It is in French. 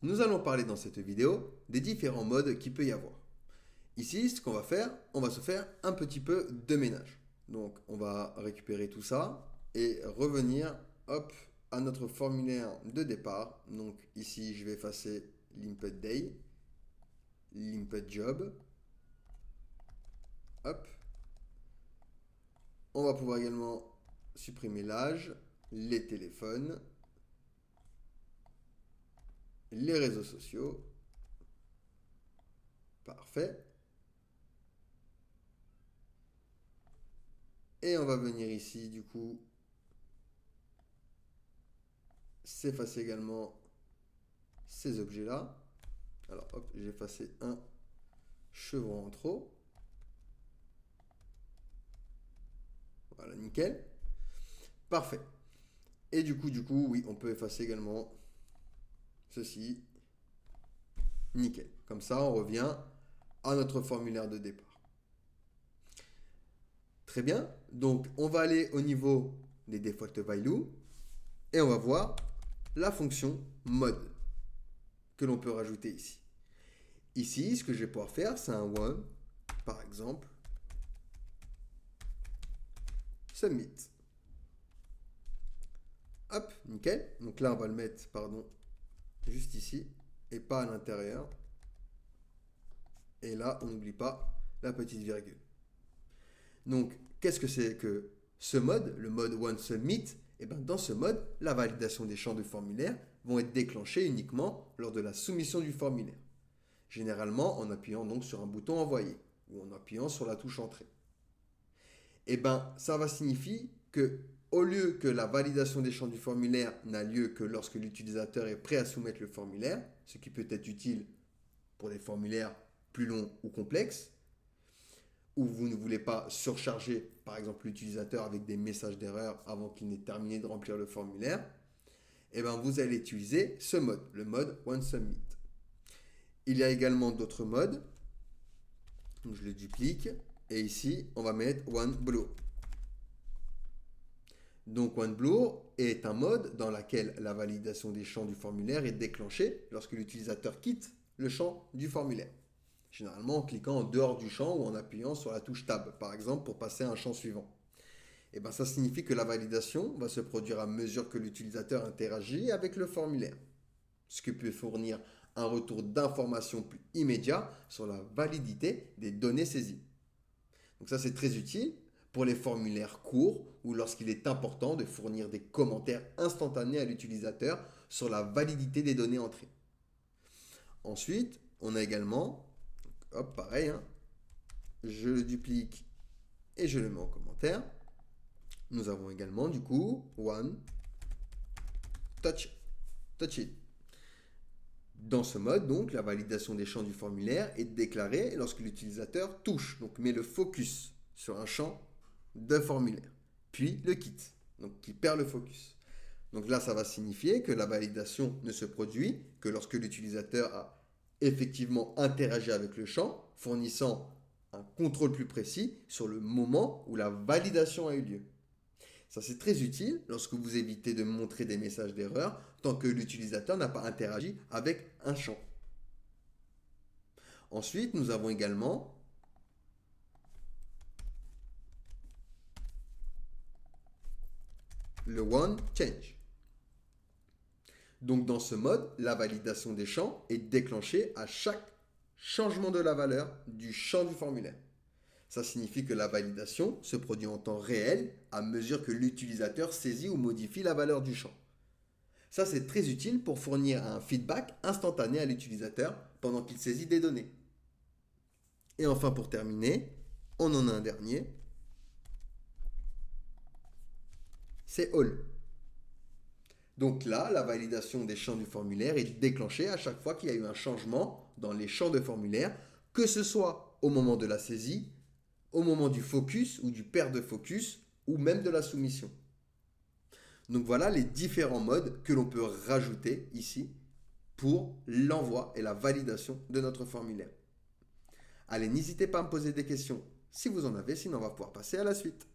Nous allons parler dans cette vidéo des différents modes qu'il peut y avoir. Ici, ce qu'on va faire, on va se faire un petit peu de ménage. Donc, on va récupérer tout ça et revenir, hop, à notre formulaire de départ. Donc, ici, je vais effacer l'input day, l'input job, hop. On va pouvoir également supprimer l'âge, les téléphones, les réseaux sociaux. Parfait. Et on va venir ici, du coup, s'effacer également ces objets-là. Alors, hop, j'ai effacé un chevron en trop. Voilà, nickel. Parfait. Et du coup, oui, on peut effacer également ceci. Nickel. Comme ça, on revient à notre formulaire de départ. Très bien. Donc, on va aller au niveau des default value et on va voir la fonction mode que l'on peut rajouter ici. Ici, ce que je vais pouvoir faire, c'est un one, par exemple, submit. Hop, nickel. Donc là, on va le mettre, pardon, juste ici et pas à l'intérieur. Et là, on n'oublie pas la petite virgule. Donc, qu'est-ce que c'est que ce mode, le mode onceSubmit? Et bien, dans ce mode, la validation des champs du formulaire vont être déclenchées uniquement lors de la soumission du formulaire. Généralement en appuyant donc sur un bouton envoyer ou en appuyant sur la touche entrée. Et bien, ça va signifier que au lieu que la validation des champs du formulaire n'a lieu que lorsque l'utilisateur est prêt à soumettre le formulaire, ce qui peut être utile pour des formulaires plus longs ou complexes, où vous ne voulez pas surcharger par exemple l'utilisateur avec des messages d'erreur avant qu'il n'ait terminé de remplir le formulaire, et bien vous allez utiliser ce mode, le mode onceSubmit. Il y a également d'autres modes, donc je le duplique, et ici on va mettre onBlur. Donc onBlur est un mode dans lequel la validation des champs du formulaire est déclenchée lorsque l'utilisateur quitte le champ du formulaire. Généralement en cliquant en dehors du champ ou en appuyant sur la touche Tab, par exemple, pour passer à un champ suivant. Et bien ça signifie que la validation va se produire à mesure que l'utilisateur interagit avec le formulaire, ce qui peut fournir un retour d'information plus immédiat sur la validité des données saisies. Donc ça c'est très utile pour les formulaires courts ou lorsqu'il est important de fournir des commentaires instantanés à l'utilisateur sur la validité des données entrées. Ensuite, on a également, hop, pareil, je le duplique et je le mets en commentaire. Nous avons également du coup one touch it. Dans ce mode, donc, la validation des champs du formulaire est déclarée lorsque l'utilisateur touche, donc met le focus sur un champ de formulaire, puis le quitte, donc qui perd le focus. Donc là, ça va signifier que la validation ne se produit que lorsque l'utilisateur a effectivement interagi avec le champ, fournissant un contrôle plus précis sur le moment où la validation a eu lieu. Ça, c'est très utile lorsque vous évitez de montrer des messages d'erreur tant que l'utilisateur n'a pas interagi avec un champ. Ensuite, nous avons également le onChange. Donc dans ce mode, la validation des champs est déclenchée à chaque changement de la valeur du champ du formulaire. Ça signifie que la validation se produit en temps réel à mesure que l'utilisateur saisit ou modifie la valeur du champ. Ça, c'est très utile pour fournir un feedback instantané à l'utilisateur pendant qu'il saisit des données. Et enfin, pour terminer, on en a un dernier. C'est All. Donc là, la validation des champs du formulaire est déclenchée à chaque fois qu'il y a eu un changement dans les champs de formulaire, que ce soit au moment de la saisie, au moment du focus ou du perte de focus, ou même de la soumission. Donc voilà les différents modes que l'on peut rajouter ici pour l'envoi et la validation de notre formulaire. Allez, n'hésitez pas à me poser des questions si vous en avez, sinon on va pouvoir passer à la suite.